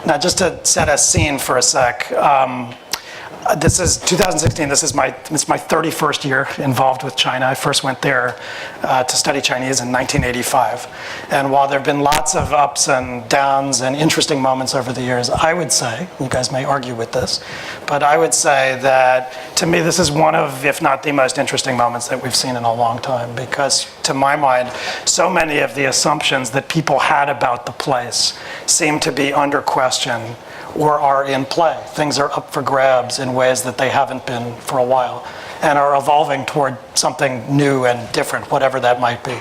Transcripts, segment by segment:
Now, just to set a scene for a sec, this is 2016. This is my 31st year involved with China. I first went there to study Chinese in 1985. And while there have been lots of ups and downs and interesting moments over the years, I would say, you guys may argue with this, but I would say that to me this is one of, if not the most interesting moments that we've seen in a long time, because to my mind, so many of the assumptions that people had about the place seem to be under question or are in play. Things are up for grabs in ways that they haven't been for a while and are evolving toward something new and different, whatever that might be.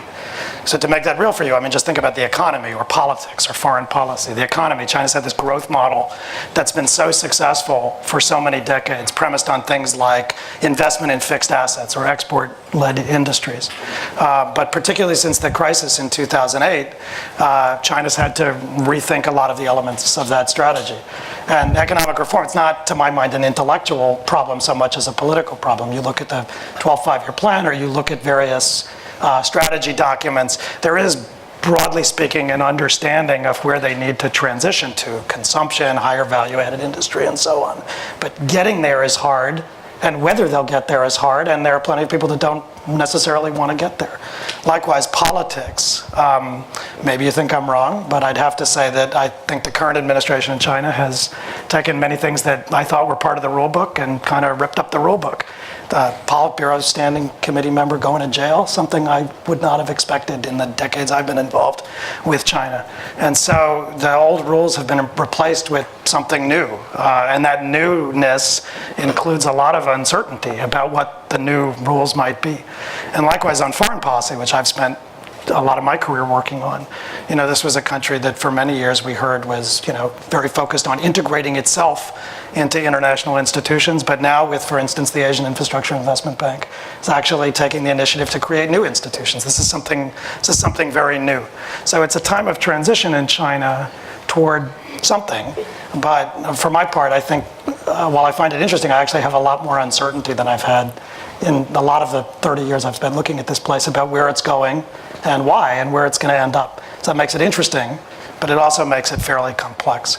So to make that real for you, I mean, just think about the economy or politics or foreign policy. The economy, China's had this growth model that's been so successful for so many decades, premised on things like investment in fixed assets or export-led industries. But particularly since the crisis in 2008, China's had to rethink a lot of the elements of that strategy. And economic reform, it's not, to my mind, an intellectual problem so much as a political problem. You look at the 12th Five-Year Plan or you look at various strategy documents, there is, broadly speaking, an understanding of where they need to transition to: consumption, higher value-added industry, and so on. But getting there is hard, and whether they'll get there is hard, and there are plenty of people that don't necessarily want to get there. Likewise, politics. Maybe you think I'm wrong, but I'd have to say that I think the current administration in China has taken many things that I thought were part of the rule book and kind of ripped up the rule book. The Politburo standing committee member going to jail, something I would not have expected in the decades I've been involved with China. And so the old rules have been replaced with something new. And that newness includes a lot of uncertainty about what the new rules might be. And likewise on foreign policy, which I've spent a lot of my career working on. You know, this was a country that for many years we heard was, you know, very focused on integrating itself into international institutions, but now with, for instance, the Asian Infrastructure Investment Bank, it's actually taking the initiative to create new institutions. This is something very new. So it's a time of transition in China toward something, but for my part, I think, while I find it interesting, I actually have a lot more uncertainty than I've had in a lot of the 30 years I've spent looking at this place about where it's going and why and where it's going to end up. So that makes it interesting, but it also makes it fairly complex.